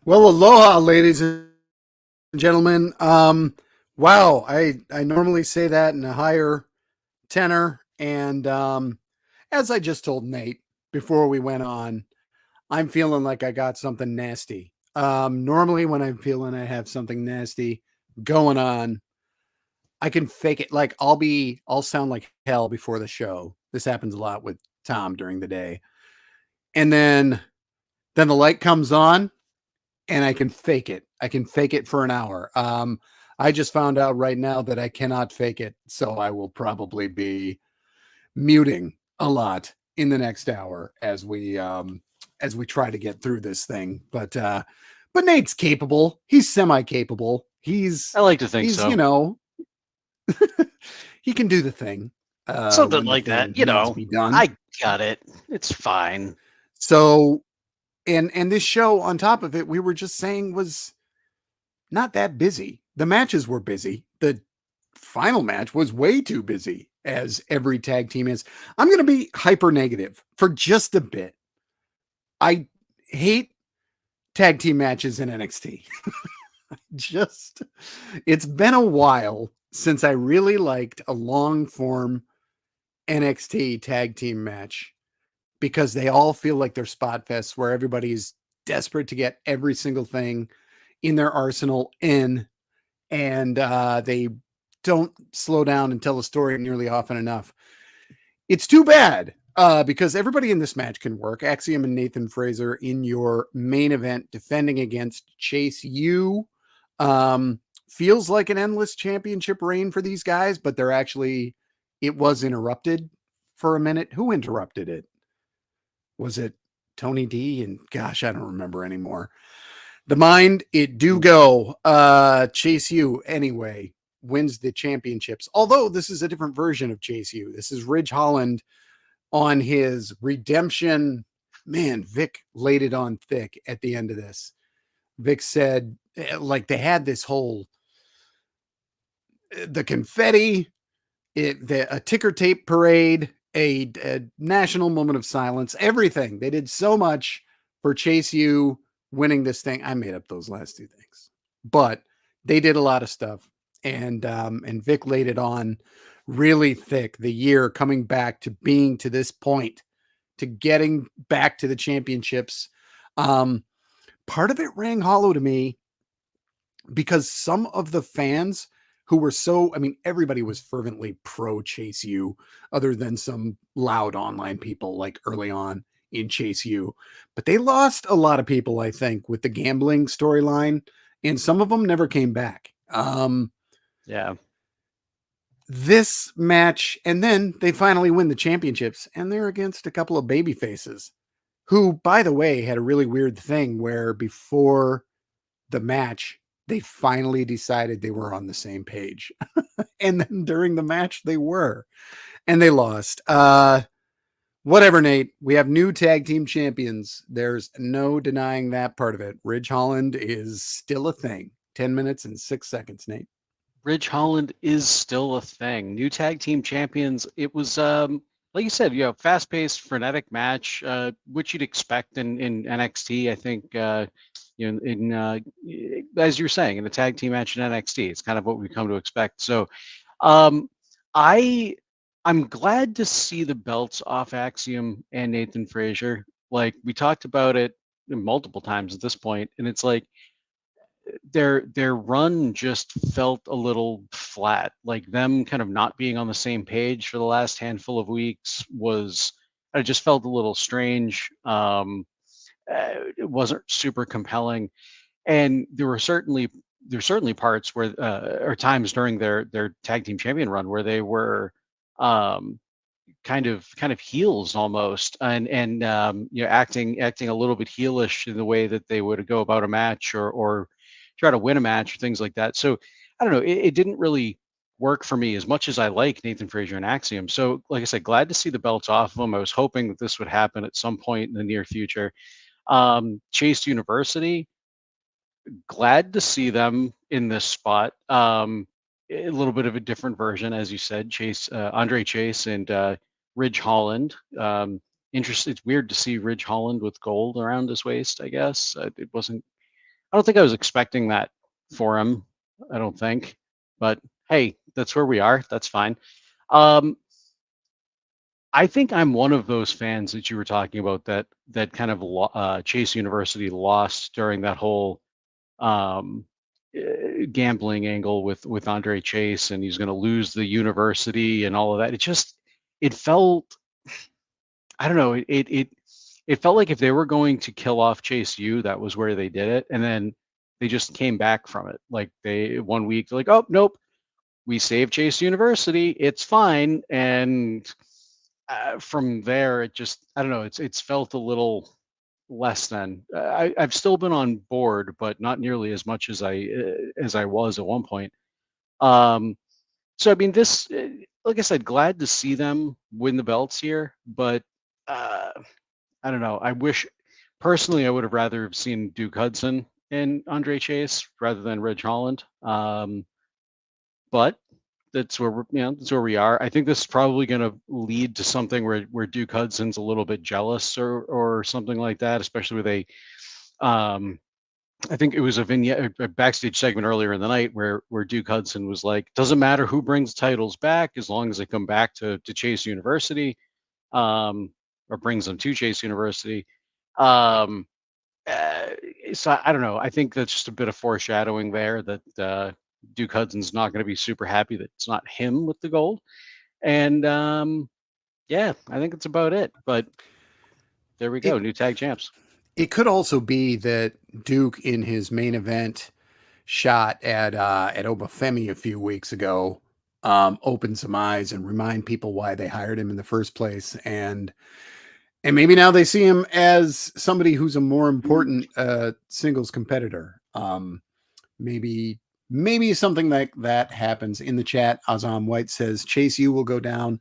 Well, aloha, ladies and gentlemen. Wow, I normally say that in a higher tenor, and as I just told Nate before we went on, I'm feeling like I got something nasty. Normally, when I'm feeling I have something nasty going on, I can fake it. Like I'll sound like hell before the show. This happens a lot with Tom during the day, and then the light comes on and I can fake it. I can fake it for an hour. I just found out right now that I cannot fake it, so I will probably be muting a lot in the next hour as we try to get through this thing. But Nate's capable. He's semi-capable. I like to think He's so. he can do the thing Something when the like thing that. needs to be done. I got it. It's fine. So and this show on top of it, we were just saying was not that busy. The matches were busy. The final match was way too busy, as every tag team is. I'm going to be hyper negative for just a bit. I hate tag team matches in NXT. just, it's been a while since I really liked a long form NXT tag team match because they all feel like they're spot fests where everybody's desperate to get every single thing in their arsenal in, and they don't slow down and tell the story nearly often enough. It's too bad because everybody in this match can work. Axiom and Nathan Fraser in your main event defending against Chase U. Feels like an endless championship reign for these guys, but it was interrupted for a minute. Who interrupted it? Was it Tony D? And gosh, I don't remember anymore. The mind, it do go. Chase U, anyway, wins the championships. Although this is a different version of Chase U. This is Ridge Holland on his redemption. Man, Vic laid it on thick at the end of this. Vic said, like, they had this whole the confetti, a ticker tape parade, a national moment of silence, everything. They did so much for Chase U winning this thing. I made up those last two things, but they did a lot of stuff, and Vic laid it on really thick. The year coming back to being to this point, to getting back to the championships. Part of it rang hollow to me because some of the fans who were so, I mean, everybody was fervently pro Chase U, other than some loud online people like early on in Chase U. But they lost a lot of people, I think, with the gambling storyline, and some of them never came back. Yeah. This match, and then they finally win the championships, and they're against a couple of baby faces who, by the way, had a really weird thing where before the match, they finally decided they were on the same page. And then during the match, they were, and they lost. Whatever, Nate. We have new tag team champions. There's no denying that part of it. Ridge Holland is still a thing. 10 minutes and 6 seconds, Nate. Ridge Holland is still a thing. New tag team champions. It was like you said, fast paced, frenetic match, which you'd expect in NXT. I think as you're saying, in a tag team match in NXT, it's kind of what we come to expect. So um I I'm glad to see the belts off Axiom and Nathan Frazier. Like we talked about it multiple times at this point, and it's like their run just felt a little flat. Like them kind of not being on the same page for the last handful of weeks was it just felt a little strange. It wasn't super compelling, and there's certainly parts where or times during their tag team champion run where they were um, kind of heels almost, and acting a little bit heelish in the way that they would go about a match or try to win a match or things like that. So I don't know. It didn't really work for me as much as I like Nathan Frazier and Axiom. So like I said, glad to see the belts off of them. I was hoping that this would happen at some point in the near future. Chase University, glad to see them in this spot. A little bit of a different version, as you said, Andre Chase and Ridge Holland. Interesting. It's weird to see Ridge Holland with gold around his waist. I guess it wasn't I don't think I was expecting that for him. I don't think, but hey, that's where we are. That's fine. Um, I think I'm one of those fans that you were talking about that kind of Chase University lost during that whole um, gambling angle with Andre Chase, and he's going to lose the university and all of that. It felt, I don't know, it felt like if they were going to kill off Chase U, that was where they did it, and then they just came back from it. Like they 1 week, they're like, oh nope, we saved Chase University, it's fine, and from there, it just, I don't know, it's felt a little less than. I've still been on board, but not nearly as much as I was at one point. Um, so I mean, this, like I said, glad to see them win the belts here, but uh, I don't know. I wish personally I would have rather have seen Duke Hudson and Andre Chase rather than Reg Holland. But that's where that's where we are. I think this is probably going to lead to something where Duke Hudson's a little bit jealous or something like that, especially with um, I think it was a vignette, a backstage segment earlier in the night where Duke Hudson was like, "Doesn't matter who brings titles back as long as they come back to Chase University, um, or brings them to Chase University." Um, uh, so I don't know. I think that's just a bit of foreshadowing there that Duke Hudson's not going to be super happy that it's not him with the gold. And yeah, I think that's about it. But there we go, It new tag champs. it could also be that Duke in his main event shot at Obafemi a few weeks ago opened some eyes and remind people why they hired him in the first place, and maybe now they see him as somebody who's a more important singles competitor. Maybe something like that happens. In the chat, Azam White says Chase U will go down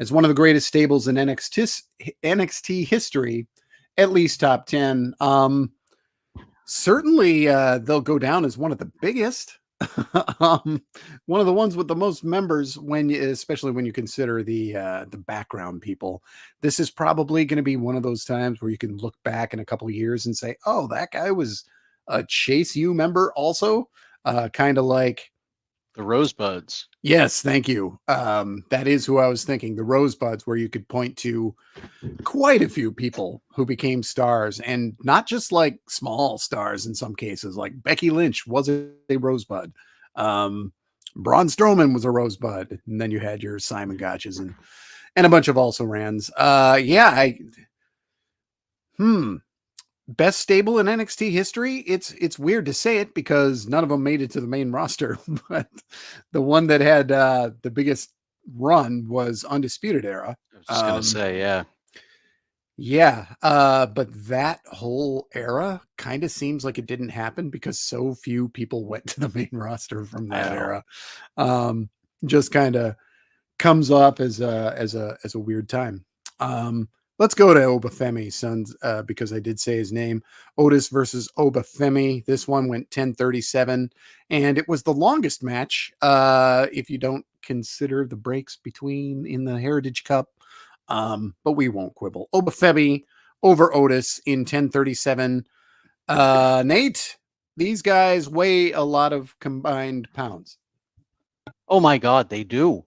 as one of the greatest stables in NXT history, at least top 10. Certainly, they'll go down as one of the biggest. One of the ones with the most members, especially when you consider the background people. This is probably going to be one of those times where you can look back in a couple of years and say, "Oh, that guy was a Chase U member, also." Kind of like, The Rosebuds. yes, thank you. That is who I was thinking. The Rosebuds, where you could point to quite a few people who became stars, and not just like small stars in some cases. Like Becky Lynch was a Rosebud. Um, Braun Strowman was a Rosebud, and then you had your Simon Gotches and a bunch of also rans. Best stable in NXT history. It's weird to say it because none of them made it to the main roster, but the one that had the biggest run was Undisputed Era. I was just gonna say, yeah. Yeah, but that whole era kind of seems like it didn't happen because so few people went to the main roster from that era. Just kind of comes off as a weird time. Let's go to Obafemi, sons, because I did say his name. Otis versus Obafemi. This one went 10:37, and it was the longest match, if you don't consider the breaks between in the Heritage Cup. But we won't quibble. Obafemi over Otis in 10:37. Nate, these guys weigh a lot of combined pounds. Oh my God, they do.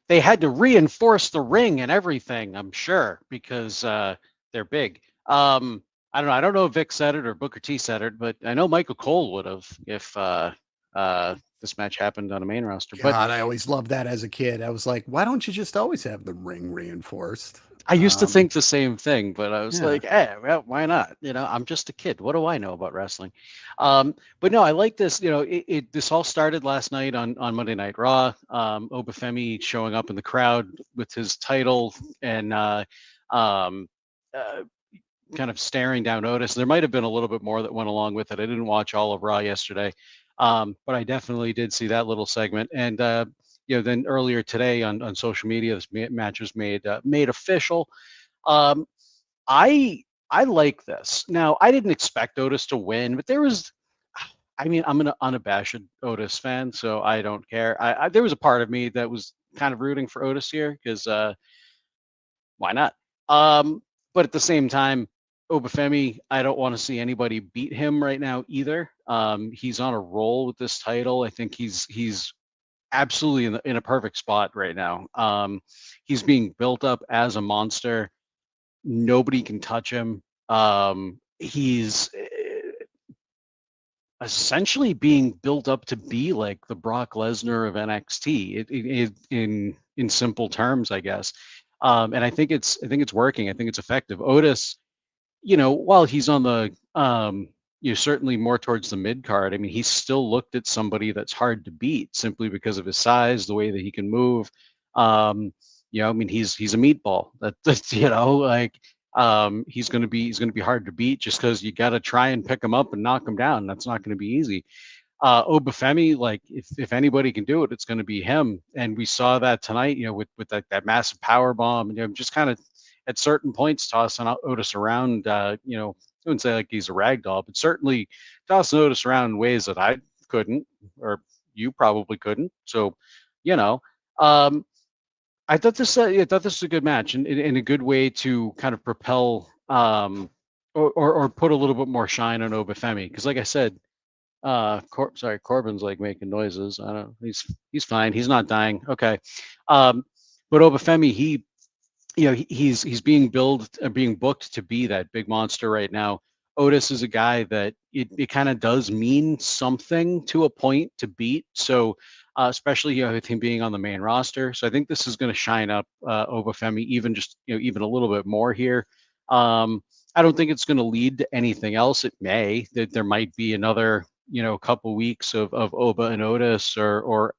They had to reinforce the ring and everything, I'm sure, because they're big. I don't know. I don't know if Vic said it or Booker T said it, but I know Michael Cole would have if this match happened on a main roster. God, But I always loved that as a kid. I was like, why don't you just always have the ring reinforced? I used to think the same thing, but I was yeah. like, well, why not? I'm just a kid. What do I know about wrestling? But no, I like this. This all started last night on Monday Night Raw. Obafemi showing up in the crowd with his title and um, uh, kind of staring down Otis. There might have been a little bit more that went along with it. I didn't watch all of Raw yesterday, but I definitely did see that little segment. And then earlier today on social media, this match was made official. Um, I I like this. Now, I didn't expect Otis to win, but there was. I mean, I'm an unabashed Otis fan, so I don't care. There was a part of me that was kind of rooting for Otis here because why not? But at the same time, Obafemi, I don't want to see anybody beat him right now either. He's on a roll with this title. I think he's absolutely in a perfect spot right now. He's being built up as a monster. Nobody can touch him. He's essentially being built up to be like the Brock Lesnar of NXT. In simple terms, I guess. And I think it's working. I think it's effective. Otis, while he's on the certainly more towards the mid card, I mean, he's still looked at somebody that's hard to beat simply because of his size, the way that he can move. I mean, he's a meatball. That's like he's gonna be hard to beat just because you got to try and pick him up and knock him down. That's not going to be easy. Obafemi, like if anybody can do it, it's going to be him. And we saw that tonight, with that massive power bomb, and just kind of at certain points tossing Otis around. I wouldn't say like he's a rag doll, but certainly tossing Otis around in ways that I couldn't, or you probably couldn't. So, um, I thought this was a good match and a good way to kind of propel or put a little bit more shine on Obafemi because, like I said, Corbin's like making noises. I don't know. He's fine. He's not dying. Okay. But Obafemi, he's being being booked to be that big monster right now. Otis is a guy that it kind of does mean something to a point to beat. So especially with him being on the main roster. So I think this is going to shine up Obafemi even a little bit more here. I don't think it's going to lead to anything else. It may that there might be another couple weeks of Oba and Otis, or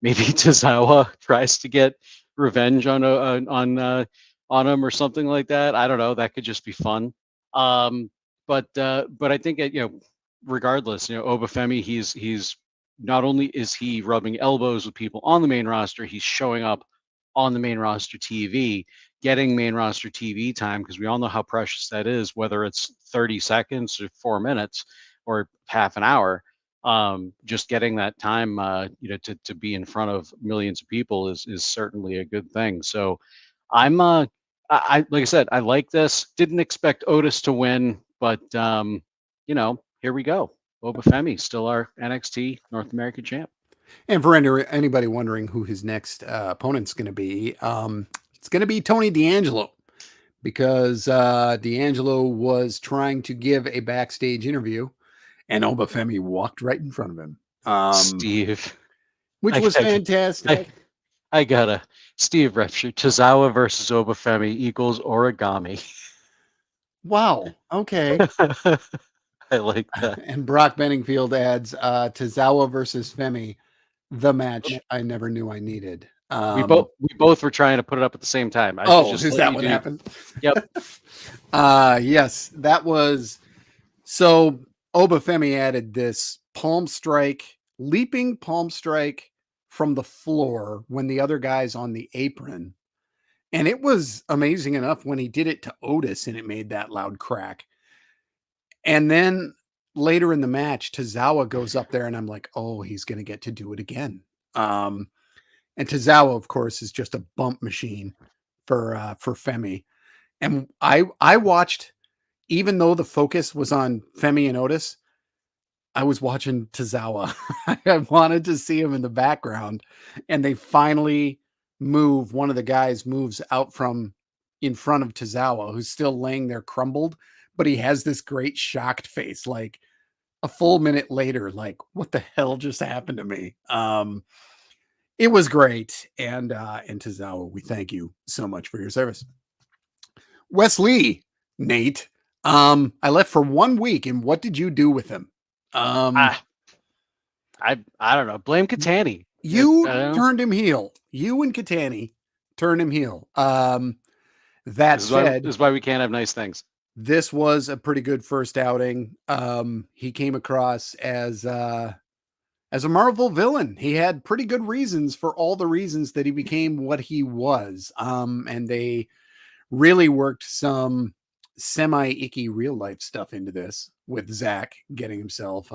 maybe Tozawa tries to get revenge on him or something like that. I don't know. That could just be fun. But I think regardless, Obafemi, he's not only is he rubbing elbows with people on the main roster, he's showing up on the main roster TV, getting main roster TV time because we all know how precious that is, whether it's 30 seconds or 4 minutes or half an hour. Just getting that time, to be in front of millions of people is certainly a good thing. So I'm, I like I said, I like this. Didn't expect Otis to win, but here we go. Obafemi, still our NXT North American champ. And for anybody wondering who his next opponent's going to be, it's going to be Tony D'Angelo because D'Angelo was trying to give a backstage interview and Obafemi walked right in front of him. Steve. Which was fantastic. I gotta. Steve Repshire, Tozawa versus Obafemi equals origami. Wow. Okay. I like that. And Brock Benningfield adds Tozawa versus Femi, the match I never knew I needed. We both were trying to put it up at the same time. Is that what happened? Yep. Yes, that was. So Obafemi added this leaping palm strike from the floor when the other guy's on the apron. And it was amazing enough when he did it to Otis and it made that loud crack. And then later in the match, Tozawa goes up there and I'm like, oh, he's going to get to do it again. And Tozawa, of course, is just a bump machine for Femi. And I watched, even though the focus was on Femi and Otis, I was watching Tozawa. I wanted to see him in the background. And they finally one of the guys moves out from in front of Tozawa, who's still laying there crumbled, but he has this great shocked face, like a full minute later, like, what the hell just happened to me? It was great. And Tozawa, we thank you so much for your service. Wes Lee, Nate, I left for 1 week, and what did you do with him? I don't know. Blame Katani. You turned him heel. You and Katani turned him heel. This is why we can't have nice things. This was a pretty good first outing. He came across as a Marvel villain. He had pretty good reasons for all the reasons that he became what he was. And they really worked some semi-icky real life stuff into this with Zach getting himself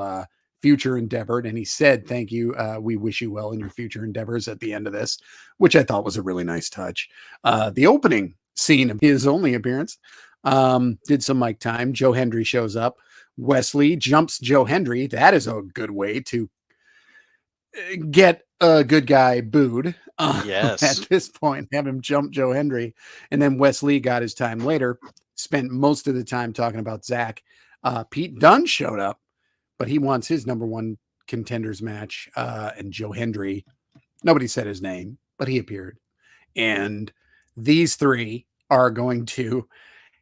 future endeavored. And he said, thank you. We wish you well in your future endeavors at the end of this, which I thought was a really nice touch. The opening scene of his only appearance Did some mic time. Joe Hendry shows up. Wes Lee jumps Joe Hendry. That is a good way to get a good guy booed at Yes. this point, have him jump Joe Hendry. And then Wes Lee got his time later, spent most of the time talking about Zach. Pete Dunne showed up, but he wants his number one contenders match. And Joe Hendry, nobody said his name, but he appeared. And these three are going to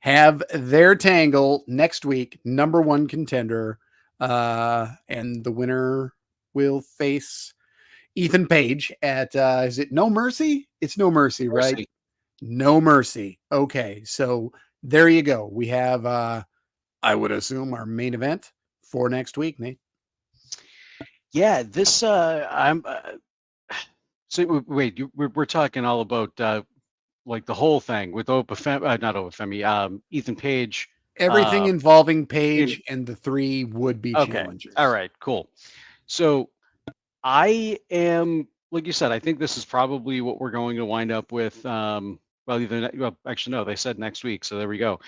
have their tangle next week, number one contender. And the winner will face Ethan Page at is it No Mercy? It's No Mercy, right? Mercy. No Mercy. Okay, so there you go. We have I would assume our main event for next week, Nate. Yeah, this I'm so wait, we're talking all about like the whole thing with not Obafemi, Ethan Page. Everything Uh, involving in Page and the three would-be okay, all challengers. right, cool. So I am, like you said, I think this is probably what we're going to wind up with. Well, actually, no, they said next week, so there we go.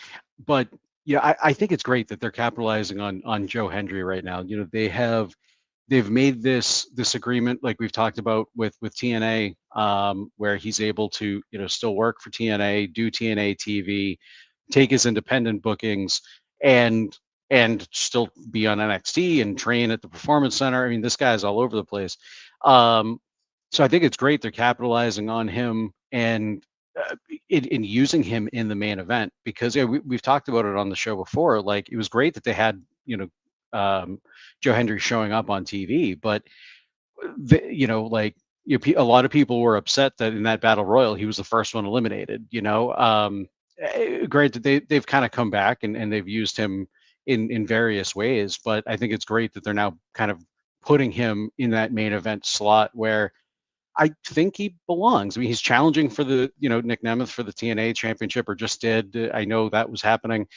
But yeah, I think it's great that they're capitalizing on Joe Hendry right now. You know, they've made this agreement like we've talked about with TNA, where he's able to still work for TNA, do TNA TV, take his independent bookings, and still be on NXT and train at the Performance Center. I mean, this guy's all over the place. Um, so I think it's great they're capitalizing on him and in using him in the main event because yeah, we've talked about it on the show before. Like it was great that they had Joe Hendry showing up on TV, but like a lot of people were upset that in that battle royal he was the first one eliminated. Great that they've kind of come back and they've used him in various ways, but I think it's great that they're now kind of putting him in that main event slot where I think he belongs. I mean, he's challenging for the, Nick Nemeth for the TNA championship or just did. I know that was happening.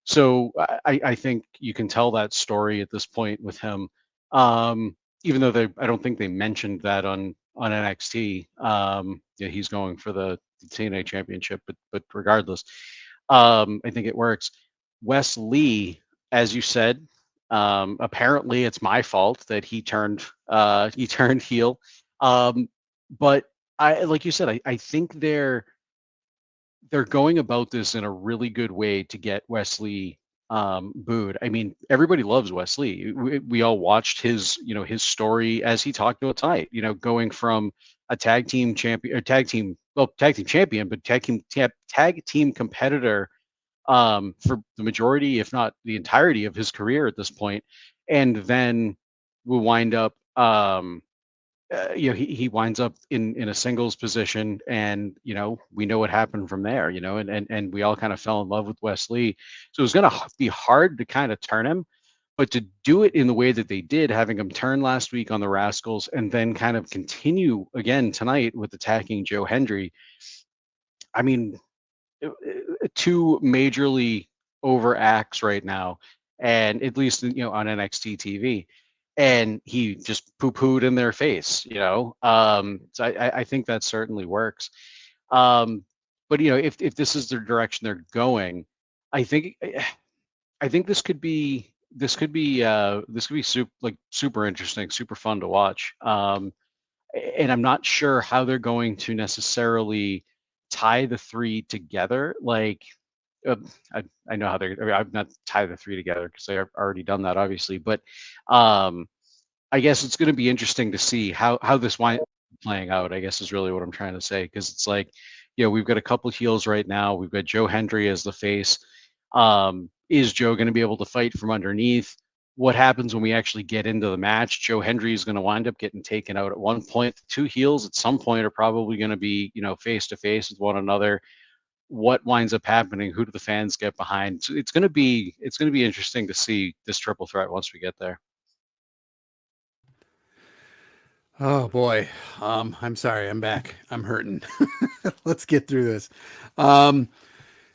So I think you can tell that story at this point with him. Even though I don't think they mentioned that on NXT. Yeah, he's going for the TNA championship, but regardless, I think it works. Wes Lee, as you said, apparently it's my fault that he turned heel. But like you said, I think they're going about this in a really good way to get Wes Lee booed. I mean, everybody loves Wes Lee. We all watched his story as he talked about tonight. Going from a tag team champion, or tag team champion, but tag team competitor for the majority, if not the entirety, of his career at this point, and then will wind up he winds up in a singles position, and we know what happened from there. And we all kind of fell in love with Wes Lee, so it was going to be hard to kind of turn him, but to do it in the way that they did, having him turn last week on the Rascals and then kind of continue again tonight with attacking Joe Hendry. I mean, two majorly over acts right now, and at least on NXT TV, and he just poo-pooed in their face. So I think that certainly works. Um, but if this is the direction they're going, I think I think this could be super interesting, super fun to watch. And I'm not sure how they're going to necessarily tie the three together. Like, uh, I know how they're. I mean, I've not tie the three together because they've already done that, obviously. But um, I guess it's going to be interesting to see how this winds up playing out. I guess is really what I'm trying to say, because it's like, we've got a couple heels right now. We've got Joe Hendry as the face. Is Joe going to be able to fight from underneath? What happens when we actually get into the match? Joe Hendry is going to wind up getting taken out at one point. The two heels at some point are probably going to be, face to face with one another. What winds up happening? Who do the fans get behind? So it's going to be interesting to see this triple threat once we get there. Oh boy. I'm sorry, I'm back. I'm hurting. Let's get through this. Um,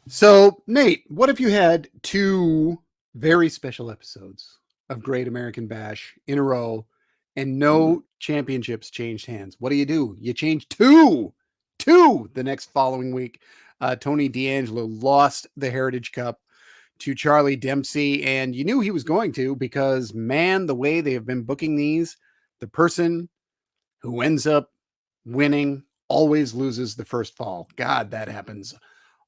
so Nate, what if you had two very special episodes of Great American Bash in a row and no championships changed hands? What do? You change two the next following week. Tony D'Angelo lost the Heritage Cup to Charlie Dempsey, and you knew he was going to because, man, the way they have been booking these, the person who ends up winning always loses the first fall. God, that happens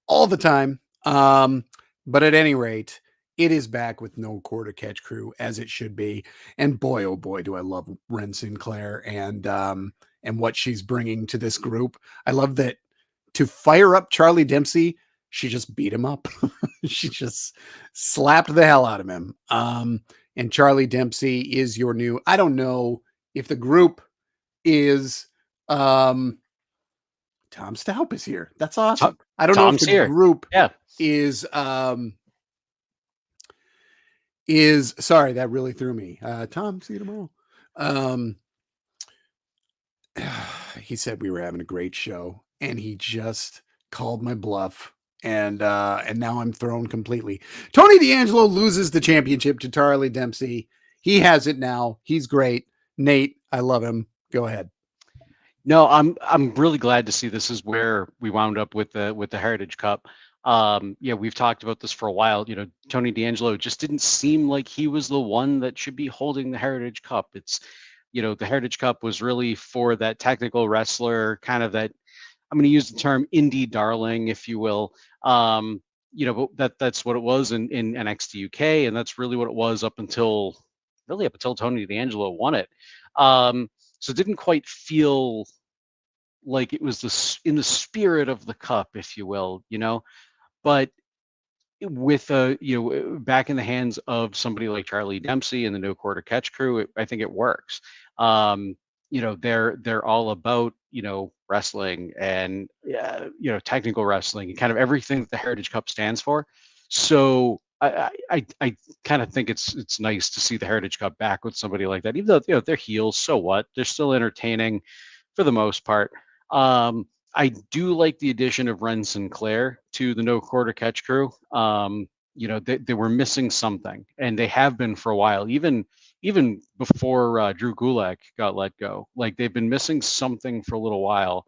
all the time. But at any rate, it is back with no quarter catch crew as it should be. And boy, oh boy, do I love Wren Sinclair and what she's bringing to this group. I love that to fire up Charlie Dempsey, she just beat him up. She just slapped the hell out of him. And Charlie Dempsey is your new, I don't know if the group is Tom Staup is here. That's awesome. I don't know if Tom's the here. group Yeah. is sorry, that really threw me. Tom, see you tomorrow. He said we were having a great show and he just called my bluff. And now I'm thrown completely. Tony D'Angelo loses the championship to Charlie Dempsey. He has it now. He's great. Nate, I love him. Go ahead. No, I'm really glad to see this is where we wound up with the Heritage Cup. Yeah, we've talked about this for a while. You know, Tony D'Angelo just didn't seem like he was the one that should be holding the Heritage Cup. It's, you know, the Heritage Cup was really for that technical wrestler, kind of that, I'm going to use the term indie darling, if you will. You know, but that's what it was in NXT UK, and that's really what it was up until Tony D'Angelo won it. So it didn't quite feel like it was in the spirit of the cup, if you will, you know. But with back in the hands of somebody like Charlie Dempsey and the No Quarter Catch crew, I think it works. You know, they're all about, you know, wrestling and you know, technical wrestling and kind of everything that the Heritage Cup stands for. So I kind of think it's nice to see the Heritage Cup back with somebody like that, even though, you know, they're heels. So what? They're still entertaining for the most part. I do like the addition of Wren Sinclair to the No Quarter Catch crew. You know, they were missing something, and they have been for a while, even before Drew Gulak got let go. Like, they've been missing something for a little while,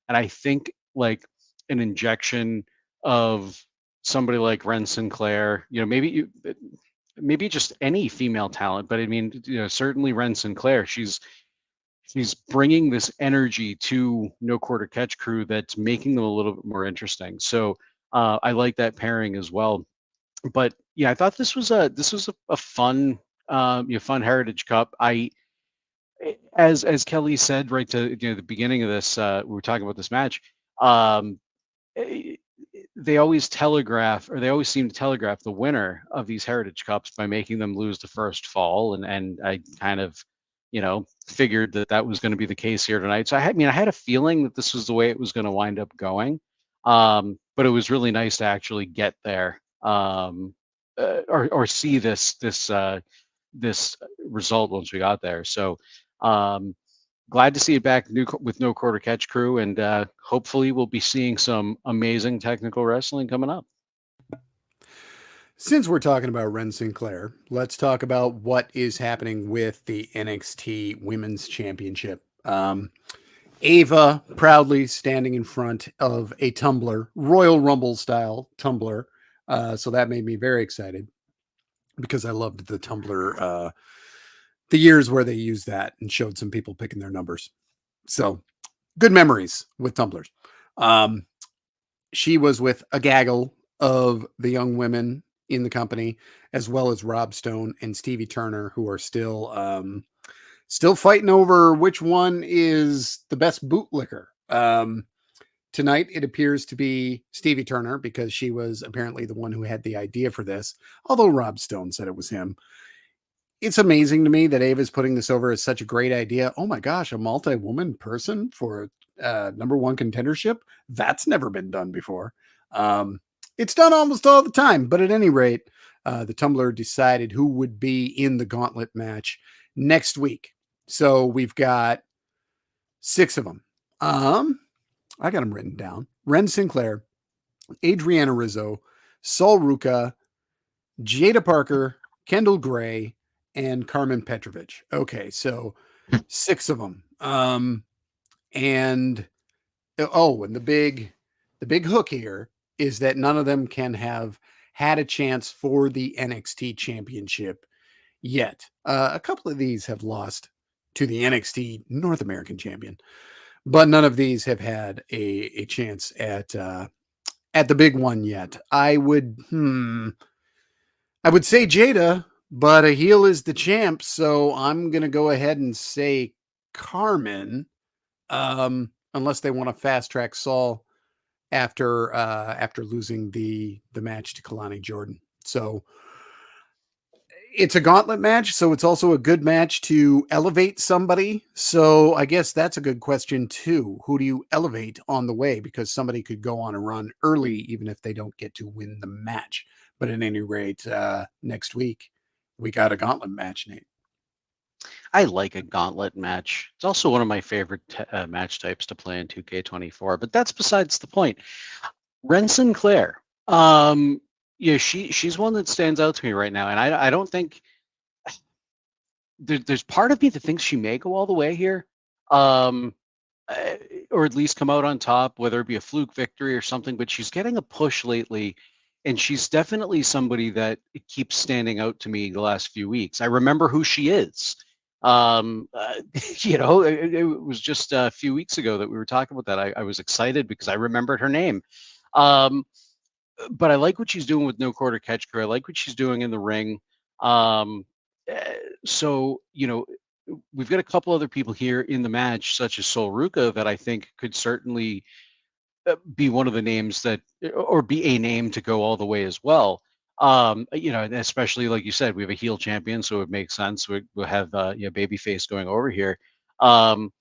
and I think like an injection of somebody like Wren Sinclair, you know, maybe just any female talent, but I mean, you know, certainly Wren Sinclair, she's bringing this energy to No Quarter Catch crew that's making them a little bit more interesting. So I like that pairing as well. But yeah, I thought this was a fun fun Heritage Cup. As Kelly said right to, you know, the beginning of this, we were talking about this match. Um, eh, they always seem to telegraph the winner of these Heritage Cups by making them lose the first fall, and I kind of, you know, figured that was going to be the case here tonight. So I had a feeling that this was the way it was going to wind up going, but it was really nice to actually get there, or see this result once we got there. So um, glad to see it back with No Quarter Catch crew, and hopefully we'll be seeing some amazing technical wrestling coming up. Since we're talking about Wren Sinclair, let's talk about what is happening with the NXT Women's Championship. Ava proudly standing in front of a tumbler, Royal Rumble style tumbler. So that made me very excited because I loved the tumbler, the years where they used that and showed some people picking their numbers. So good memories with tumblers. Um, she was with a gaggle of the young women in the company, as well as Rob Stone and Stevie Turner, who are still fighting over which one is the best bootlicker. Tonight, it appears to be Stevie Turner because she was apparently the one who had the idea for this, although Rob Stone said it was him. It's amazing to me that Ava's putting this over as such a great idea. Oh my gosh, a multi-woman person for number one contendership? That's never been done before. It's done almost all the time, but at any rate, the Tumblr decided who would be in the gauntlet match next week. So we've got 6 of them. I got them written down. Wren Sinclair, Adriana Rizzo, Sol Ruka, Jada Parker, Kendall Gray, and Carmen Petrovich. Okay, so 6 of them. And the big hook here is that none of them can have had a chance for the NXT championship yet. A couple of these have lost to the NXT North American champion, but none of these have had a chance at the big one yet. I would say Jada, but a heel is the champ, so I'm gonna go ahead and say Carmen. Unless they want to fast track Saul after losing the match to Kalani Jordan. So it's a gauntlet match, so it's also a good match to elevate somebody. So I guess that's a good question too. Who do you elevate on the way? Because somebody could go on a run early, even if they don't get to win the match. But at any rate, next week we got a gauntlet match, Nate. I like a gauntlet match. It's also one of my favorite match types to play in 2K24, but that's besides the point. Wren Sinclair. Yeah, she's one that stands out to me right now, and I don't think there's part of me that thinks she may go all the way here, um, or at least come out on top, whether it be a fluke victory or something. But she's getting a push lately, and she's definitely somebody that keeps standing out to me the last few weeks. I remember who she is. It was just a few weeks ago that we were talking about that. I was excited because I remembered her name. Um, but I like what she's doing with no quarter catch crew. I like what she's doing in the ring. Um, so we've got a couple other people here in the match, such as Sol Ruka, that I think could certainly be one of the names that, or be a name to go all the way as well. And especially like you said, we have a heel champion, so it makes sense. We'll have babyface going over here. Um,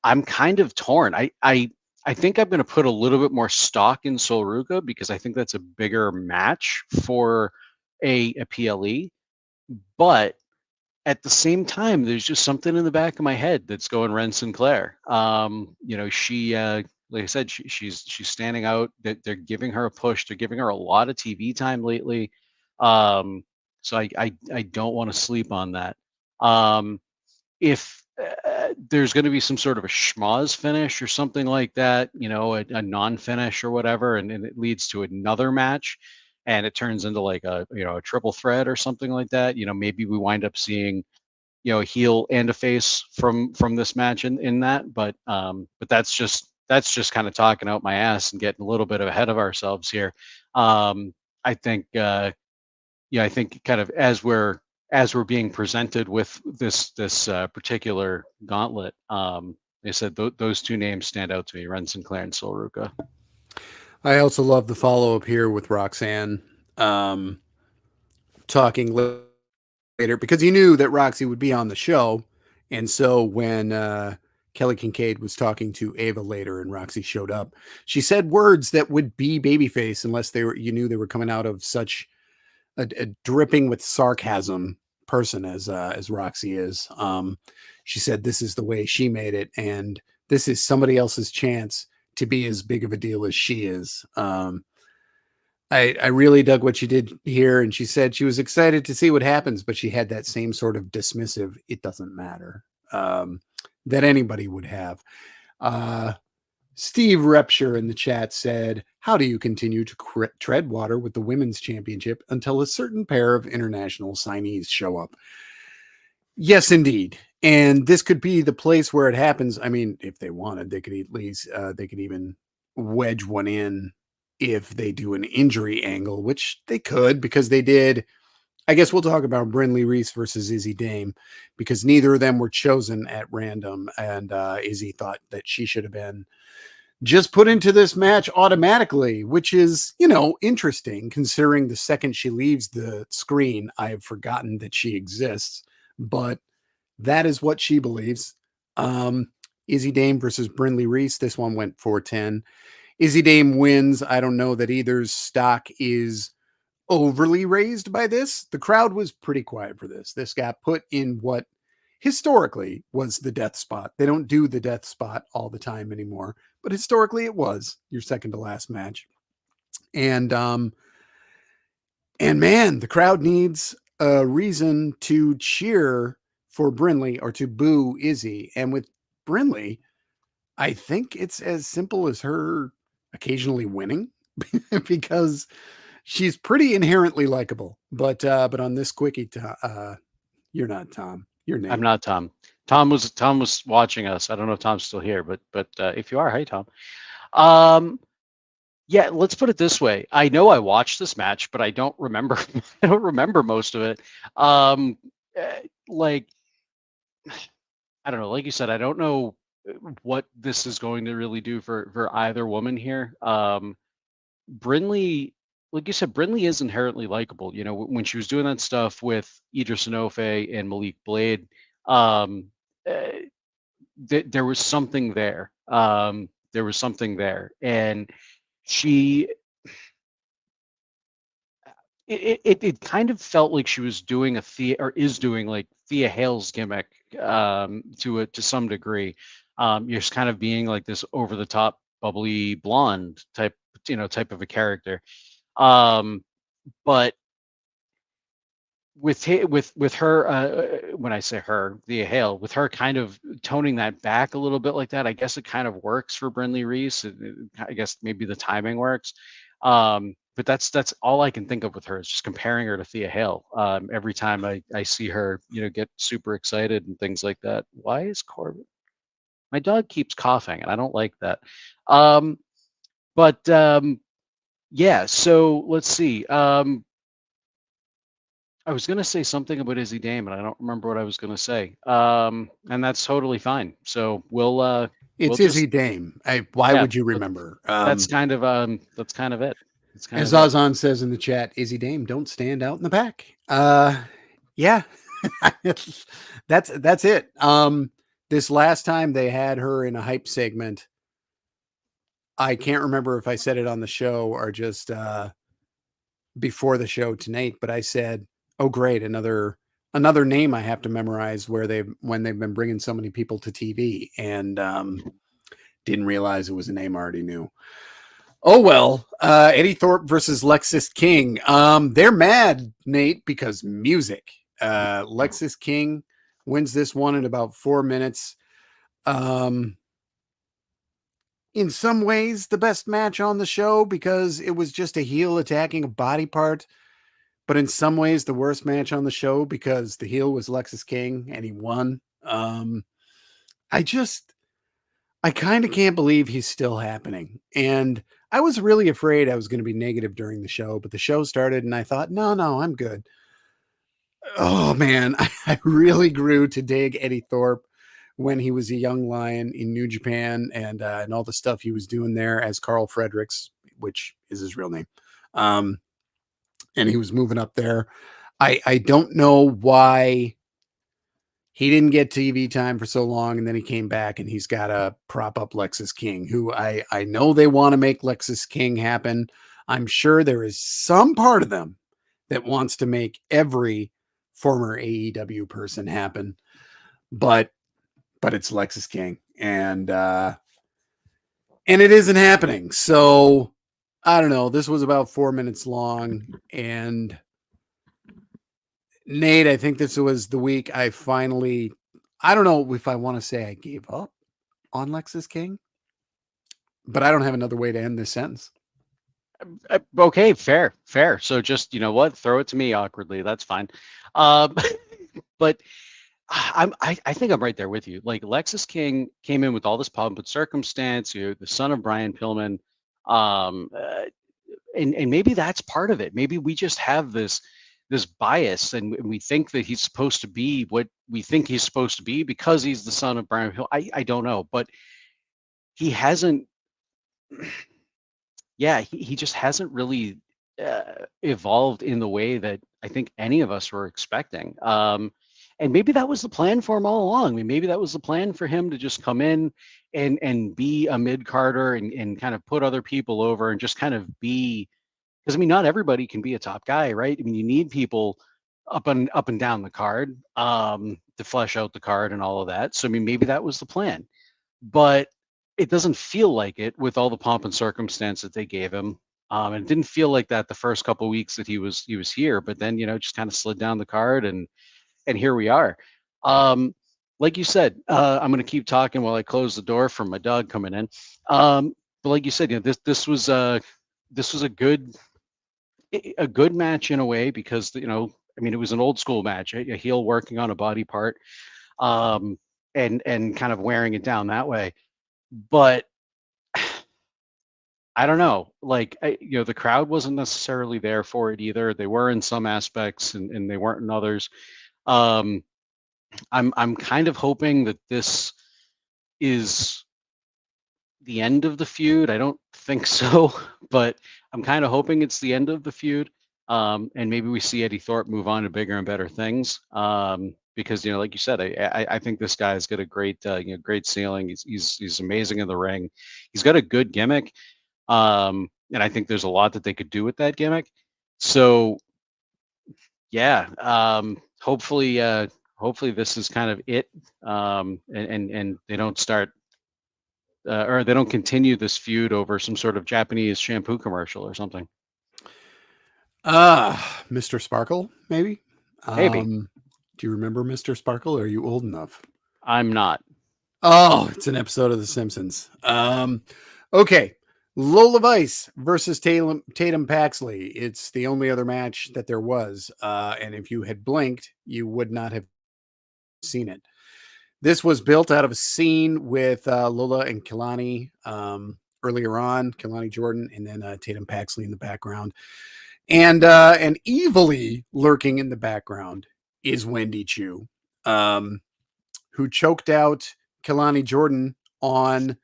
I'm kind of torn. I think I'm going to put a little bit more stock in Sol Ruka because I think that's a bigger match for a PLE. But at the same time, there's just something in the back of my head that's going Wren Sinclair. She, like I said, she's standing out. That they're giving her a push. They're giving her a lot of TV time lately. So I don't want to sleep on that. If there's going to be some sort of a schmoz finish or something like that, a non-finish or whatever, and it leads to another match, and it turns into like a triple threat or something like that. Maybe we wind up seeing a heel and a face from this match in that, but that's just kind of talking out my ass and getting a little bit ahead of ourselves here. I think I think kind of as we're being presented with this particular gauntlet, they said those two names stand out to me: Wren Sinclair and Sol Ruka. I also love the follow up here with Roxanne talking later because he knew that Roxy would be on the show. And so when Kelly Kincaid was talking to Ava later and Roxy showed up, she said words that would be babyface unless you knew they were coming out of such a dripping with sarcasm person as Roxy is. She said this is the way she made it, and this is somebody else's chance to be as big of a deal as she is. I really dug what she did here, and she said she was excited to see what happens, but she had that same sort of dismissive, it doesn't matter, that anybody would have. Steve Repsher in the chat said, how do you continue to tread water with the women's championship until a certain pair of international signees show up? Yes, indeed. And this could be the place where it happens. I mean, if they wanted, they could at least, they could even wedge one in if they do an injury angle, which they could because they did. I guess we'll talk about Brindley Reese versus Izzy Dame because neither of them were chosen at random. And Izzy thought that she should have been just put into this match automatically, which is, interesting considering the second she leaves the screen, I have forgotten that she exists, but that is what she believes. Izzy Dame versus Brindley Reese. This one went 410. Izzy Dame wins. I don't know that either's stock is overly raised by this. The crowd was pretty quiet for this. This got put in what historically was the death spot. They don't do the death spot all the time anymore, but historically it was your second to last match. And man, the crowd needs a reason to cheer for Brindley or to boo Izzy. And with Brindley, I think it's as simple as her occasionally winning. because she's pretty inherently likable. But on this quickie, you're not Tom. You're I'm Nate. not Tom. Tom was watching us. I don't know if Tom's still here, but if you are, hi Tom. Um, yeah, let's put it this way. I know I watched this match, but I don't remember. I don't remember most of it. Um, like I don't know. Like you said, I don't know what this is going to really do for either woman here. Brinley, like you said, Brinley is inherently likable. You know, when she was doing that stuff with Idris Enofe and Malik Blade, um, uh, there was something there. There was something there, and she it kind of felt like she was doing a Thea, or is doing like Thea Hale's gimmick, to some degree. You're just kind of being like this over the top bubbly blonde type, type of a character. Um, but with her, when I say her, Thea Hale, with her kind of toning that back a little bit like that, I guess it kind of works for Brinley Reese. I guess maybe the timing works. But that's all I can think of with her, is just comparing her to Thea Hale. Every time I see her, get super excited and things like that. Why is Corbin? My dog keeps coughing, and I don't like that. Um, but yeah, so let's see. I was gonna say something about Izzy Dame, and I don't remember what I was gonna say. And that's totally fine. So we'll It's just Izzy Dame. Why yeah, would you remember? that's kind of it. That's kind As of it. Ozon says in the chat, Izzy Dame, don't stand out in the back. Yeah, that's it. This last time they had her in a hype segment, I can't remember if I said it on the show or just before the show tonight, but I said, "Oh, great, another name I have to memorize." When they've been bringing so many people to TV, and didn't realize it was a name I already knew. Oh well, Eddie Thorpe versus Lexis King. They're mad, Nate, because music. Lexis King wins this one in about 4 minutes. Um, in some ways, the best match on the show because it was just a heel attacking a body part. But in some ways, the worst match on the show because the heel was Lexis King and he won. I just I kind of can't believe he's still happening. And I was really afraid I was going to be negative during the show, but the show started and I thought, no, I'm good. Oh man, I really grew to dig Eddie Thorpe when he was a young lion in New Japan and all the stuff he was doing there as Carl Fredericks, which is his real name. Um, and he was moving up there. I don't know why he didn't get TV time for so long, and then he came back and he's got to prop up Lexis King, who I know they want to make Lexis King happen. I'm sure there is some part of them that wants to make every former AEW person happen, but it's Lexis King, and it isn't happening. So I don't know. This was about 4 minutes long, and Nate, I think this was the week I finally. I don't know if I want to say I gave up on Lexis King, but I don't have another way to end this sentence. Okay, fair. So just, you know what, throw it to me awkwardly. That's fine. Um, but I think I'm right there with you. Like Lexis King came in with all this pomp and circumstance. The son of Brian Pillman, um, uh, and maybe that's part of it. Maybe we just have this bias, and we think that he's supposed to be what we think he's supposed to be because he's the son of Brian Pillman. I don't know, but he hasn't. Yeah, he just hasn't really evolved in the way that I think any of us were expecting. And maybe that was the plan for him all along. I mean, maybe that was the plan for him to just come in and be a mid carder and kind of put other people over and just kind of be, because I mean, not everybody can be a top guy, right? I mean, you need people up and down the card, to flesh out the card and all of that. So I mean, maybe that was the plan, but it doesn't feel like it with all the pomp and circumstance that they gave him. And it didn't feel like that the first couple of weeks that he was here, but then just kind of slid down the card, and here we are. Um, like you said, I'm going to keep talking while I close the door from my dog coming in. But like you said, this was this was a good match in a way because I mean, it was an old school match, a heel working on a body part, um, and kind of wearing it down that way. But I don't know, like the crowd wasn't necessarily there for it either. They were in some aspects, and they weren't in others. Um, I'm kind of hoping that this is the end of the feud. I don't think so, but I'm kind of hoping it's the end of the feud. And maybe we see Eddie Thorpe move on to bigger and better things. Because like you said, I think this guy's got a great great ceiling. He's amazing in the ring. He's got a good gimmick. And I think there's a lot that they could do with that gimmick. So yeah, hopefully this is kind of it. And they don't start or they don't continue this feud over some sort of Japanese shampoo commercial or something. Mr. Sparkle, maybe. Maybe. Do you remember Mr. Sparkle? Are you old enough? I'm not. Oh, it's an episode of The Simpsons. Okay. Lola Vice versus Tatum Paxley. It's the only other match that there was. And if you had blinked, you would not have seen it. This was built out of a scene with Lola and Kalani earlier on, Kalani Jordan, and then Tatum Paxley in the background. And evilly lurking in the background is Wendy Chu, who choked out Kalani Jordan on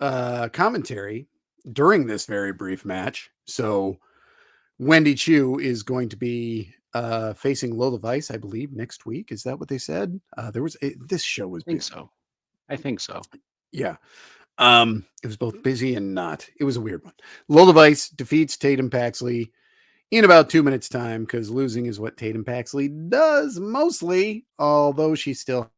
commentary during this very brief match. So Wendy Chu is going to be facing Lola Vice, I believe, next week. Is that what they said? This show was busy. I think so. Yeah. It was both busy and not. It was a weird one. Lola Vice defeats Tatum Paxley in about 2 minutes time because losing is what Tatum Paxley does mostly, although she still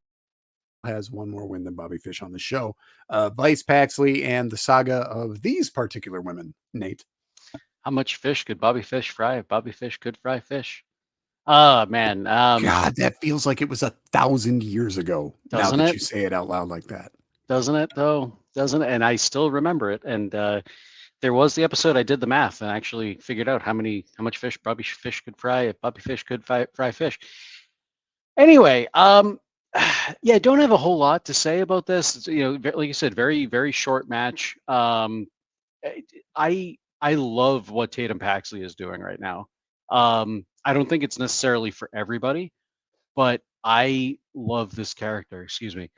has one more win than Bobby Fish on the show. Vice, Paxley, and the saga of these particular women. Nate. How much fish could Bobby Fish fry if Bobby Fish could fry fish? Oh, man. God, that feels like it was 1,000 years ago. Now that you say it out loud like that. Doesn't it, though? Doesn't it? And I still remember it. And there was the episode I did the math and actually figured out how much fish Bobby Fish could fry if Bobby Fish could fry fish. Anyway, yeah, don't have a whole lot to say about this. It's, like you said, very, very short match. I love what Tatum Paxley is doing right now. I don't think it's necessarily for everybody, but I love this character. Excuse me.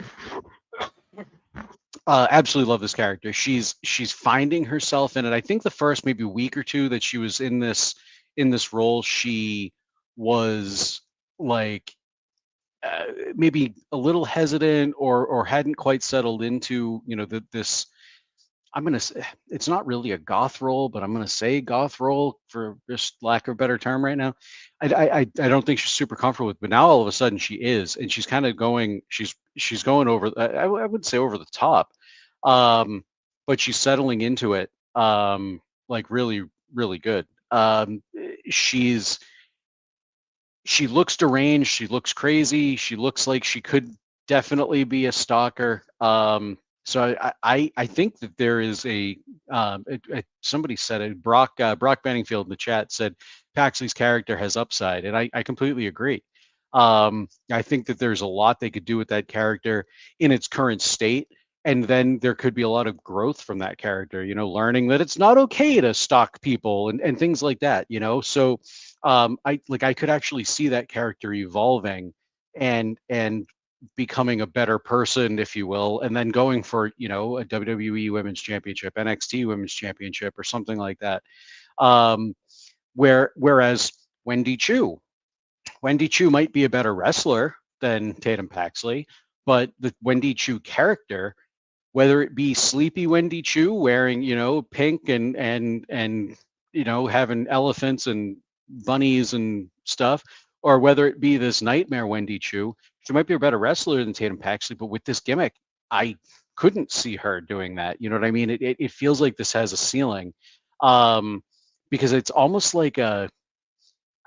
Absolutely love this character. She's finding herself in it. I think the first maybe week or two that she was in this role, she was like maybe a little hesitant or hadn't quite settled into this. I'm gonna say it's not really a goth role, but I'm gonna say goth role for just lack of a better term right now. I don't think she's super comfortable with, but now all of a sudden she is, and she's kind of going. She's going over. I wouldn't say over the top, but she's settling into it. Like really, really good. She looks deranged. She looks crazy. She looks like she could definitely be a stalker. So I think that there is somebody said it. Brock Benningfield in the chat said Paxley's character has upside, and I completely agree. I think that there's a lot they could do with that character in its current state, and then there could be a lot of growth from that character. Learning that it's not okay to stalk people and things like that. So I could actually see that character evolving and becoming a better person, if you will, and then going for a WWE Women's Championship, NXT Women's Championship, or something like that. Whereas Wendy Chu might be a better wrestler than Tatum Paxley, but the Wendy Chu character, whether it be sleepy Wendy Chu wearing pink and having elephants and bunnies and stuff, or whether it be this nightmare Wendy Chu, she might be a better wrestler than Tatum Paxley, but with this gimmick, I couldn't see her doing that. You know what I mean? It feels like this has a ceiling, because it's almost like I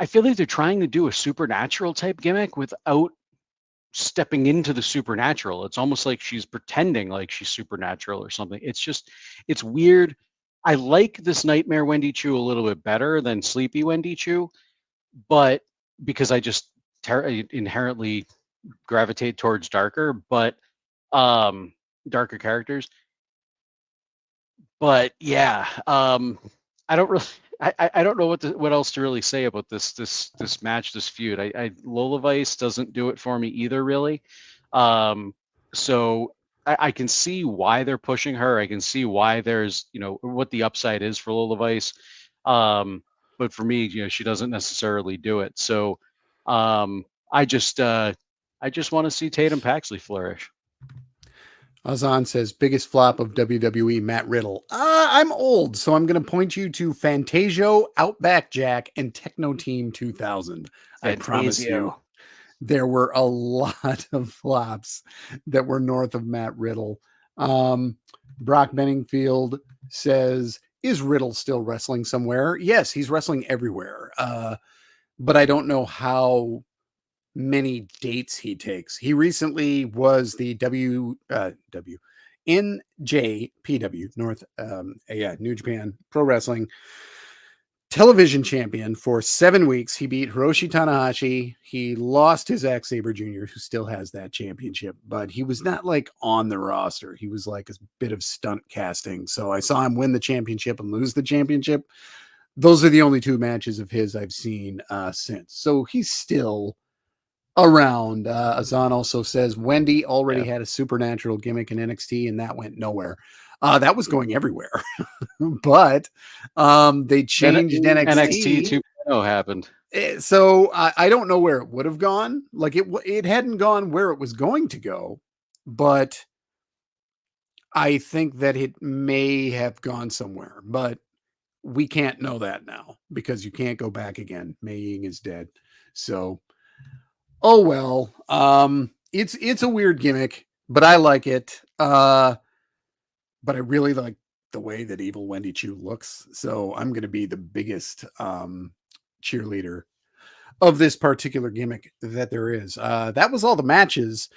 feel like they're trying to do a supernatural type gimmick without stepping into the supernatural. It's almost like she's pretending like she's supernatural or something. It's weird. I like this Nightmare Wendy Chu a little bit better than Sleepy Wendy Chu, but because I just inherently gravitate towards darker characters. But yeah, I don't really, I don't know what else to really say about this match, this feud. Lola Vice doesn't do it for me either, really. So I can see why they're pushing her. I can see why there's what the upside is for Lola Vice. But for me, she doesn't necessarily do it. So I just want to see Tatum Paxley flourish. Azan says, biggest flop of WWE, Matt Riddle. I'm old, so I'm going to point you to Fantasio, Outback Jack, and Techno Team 2000. I promise you, there were a lot of flops that were north of Matt Riddle. Brock Benningfield says, is Riddle still wrestling somewhere? Yes, he's wrestling everywhere. But I don't know how many dates he takes. He recently was the NJPW North New Japan Pro Wrestling television champion for 7 weeks. He beat Hiroshi Tanahashi. He lost his Zack Sabre Jr., who still has that championship, but he was not like on the roster. He was like a bit of stunt casting. So I saw him win the championship and lose the championship. Those are the only 2 matches of his I've seen since. So he's still around. Azan also says Wendy already had a supernatural gimmick in NXT and that went nowhere. That was going everywhere, but they changed NXT 2.0 happened. So I don't know where it would have gone. Like it hadn't gone where it was going to go, but I think that it may have gone somewhere. But we can't know that now because you can't go back again. Mei Ying is dead. So oh well. It's a weird gimmick, but I like it. But I really like the way that Evil Wendy Chu looks. So I'm gonna be the biggest cheerleader of this particular gimmick that there is. That was all the matches.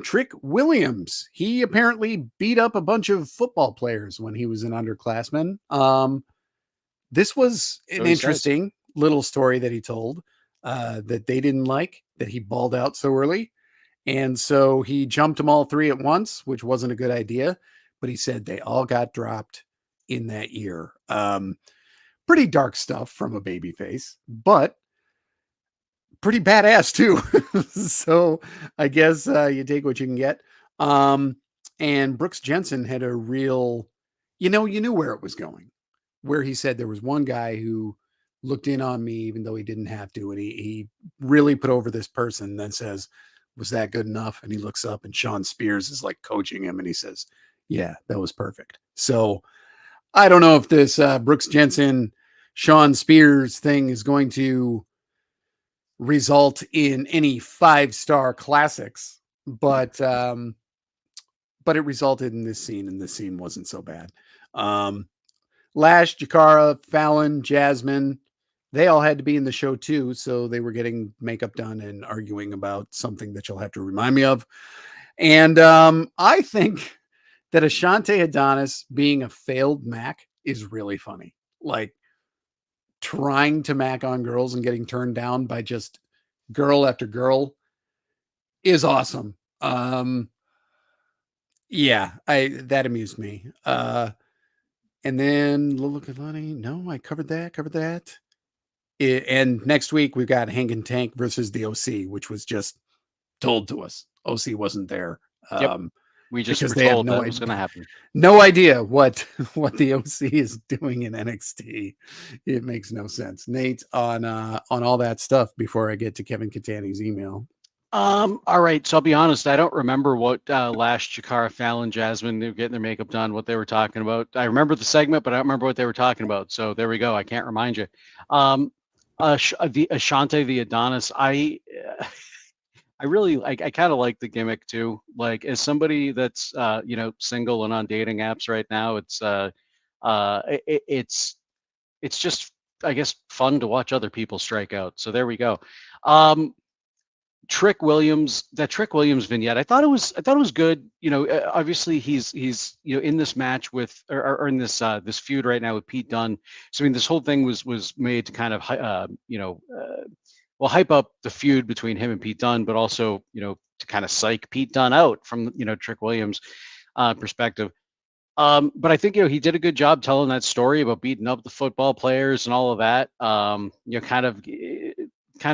Trick Williams, he apparently beat up a bunch of football players when he was an underclassman. This was an interesting little story that he told that they didn't like that he balled out so early. And so he jumped them all 3 at once, which wasn't a good idea. But he said they all got dropped in that year. Pretty dark stuff from a baby face, but pretty badass too. So I guess you take what you can get. And Brooks Jensen had a real, you knew where it was going, where he said there was one guy who looked in on me even though he didn't have to. And he really put over this person and then says, was that good enough? And he looks up and Sean Spears is like coaching him and he says, yeah, that was perfect. So I don't know if this Brooks Jensen, Sean Spears thing is going to result in any 5-star classics, but it resulted in this scene, and this scene wasn't so bad. Lash, Jakara, Fallon, Jasmine, they all had to be in the show too, so they were getting makeup done and arguing about something that you'll have to remind me of. And I think that Ashante Adonis being a failed Mac is really funny. Like trying to Mac on girls and getting turned down by just girl after girl is awesome. Yeah, that amused me. And then Lulu Kalani, no, I covered that. And next week we've got Hank and Tank versus the OC, which was just told to us. OC wasn't there. We just were told that was going to happen. No idea what the OC is doing in NXT. It makes no sense. Nate, on all that stuff before I get to Kevin Catani's email. All right. So I'll be honest. I don't remember what Lash, Chikara, Fallon, Jasmine, they were getting their makeup done, what they were talking about. I remember the segment, but I don't remember what they were talking about. So there we go. I can't remind you. The Ashante, the Adonis, I really I kind of like the gimmick too. Like as somebody that's single and on dating apps right now, it's just I guess fun to watch other people strike out. So there we go. Trick Williams, that Trick Williams vignette, I thought it was good. Obviously he's in this match with or in this feud right now with Pete Dunne. So I mean, this whole thing was made to kind of hype up the feud between him and Pete Dunne, but also to kind of psych Pete Dunne out from Trick Williams perspective. But I think he did a good job telling that story about beating up the football players and all of that. Kind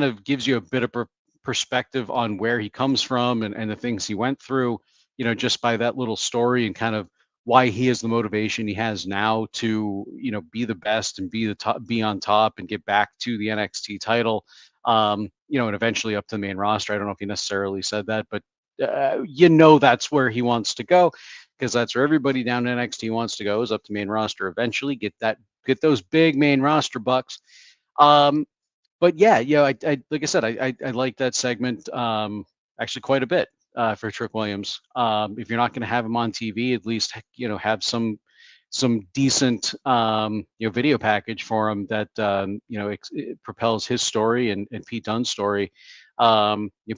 of gives you a bit of perspective on where he comes from and the things he went through. Just by that little story and kind of why he has the motivation he has now to be the best and be the top, be on top, and get back to the NXT title. And eventually up to the main roster. I don't know if he necessarily said that, but that's where he wants to go, because that's where everybody down in NXT wants to go, is up to main roster eventually, get those big main roster bucks. But yeah, I like I said, I like that segment actually quite a bit for Trick Williams. If you're not going to have him on TV, at least have some decent video package for him that it propels his story and Pete Dunne's story.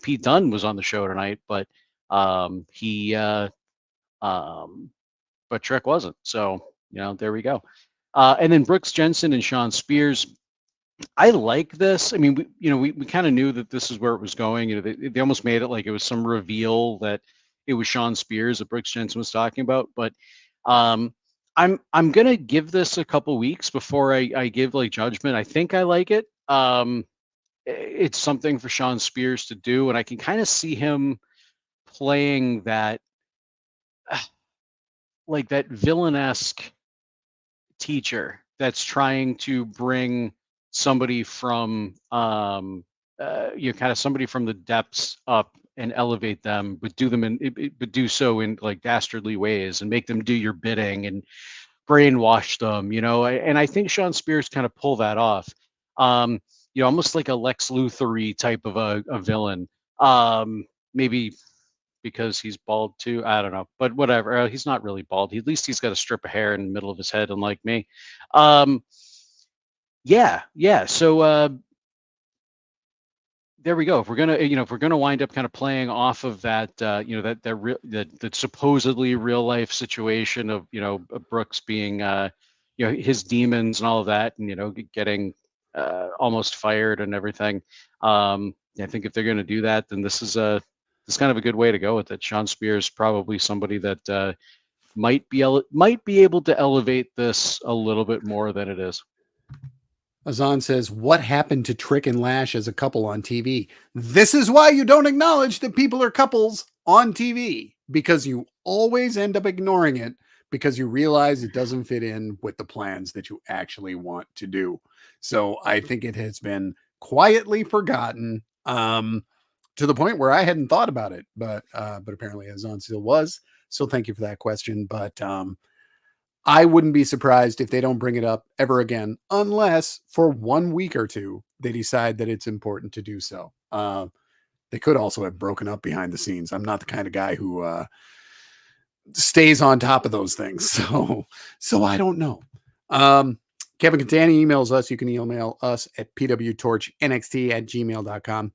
Pete Dunne was on the show tonight, but but Trick wasn't. So there we go. And then Brooks Jensen and Sean Spears. I like this. I mean, we kind of knew that this is where it was going. They almost made it like it was some reveal that it was Sean Spears that Brooks Jensen was talking about. But I'm gonna give this a couple weeks before I give like judgment. I think I like it. It's something for Sean Spears to do, and I can kind of see him playing that like that villain-esque teacher that's trying to bring somebody from kind of somebody from the depths up and elevate them, but do so in like dastardly ways and make them do your bidding and brainwash them, and I think Sean Spears kind of pull that off. Almost like a Lex Luthor-y type of a villain. Maybe because he's bald too. I don't know, but whatever. He's not really bald. At least he's got a strip of hair in the middle of his head, unlike me. Yeah. So there we go. If we're gonna wind up kind of playing off of that, that supposedly real life situation of Brooks being his demons and all of that, and getting almost fired and everything. I think if they're gonna do that, then this is kind of a good way to go with it. Sean Spears probably somebody that might be able to elevate this a little bit more than it is. Azan says, what happened to Trick and Lash as a couple on TV? This is why you don't acknowledge that people are couples on TV, because you always end up ignoring it because you realize it doesn't fit in with the plans that you actually want to do. So I think it has been quietly forgotten to the point where I hadn't thought about it, but apparently Azan still was. So thank you for that question. But I wouldn't be surprised if they don't bring it up ever again, unless for 1 week or two, they decide that it's important to do so. They could also have broken up behind the scenes. I'm not the kind of guy who stays on top of those things. So I don't know. Kevin Catani emails us. You can email us at pwtorchnxt@gmail.com.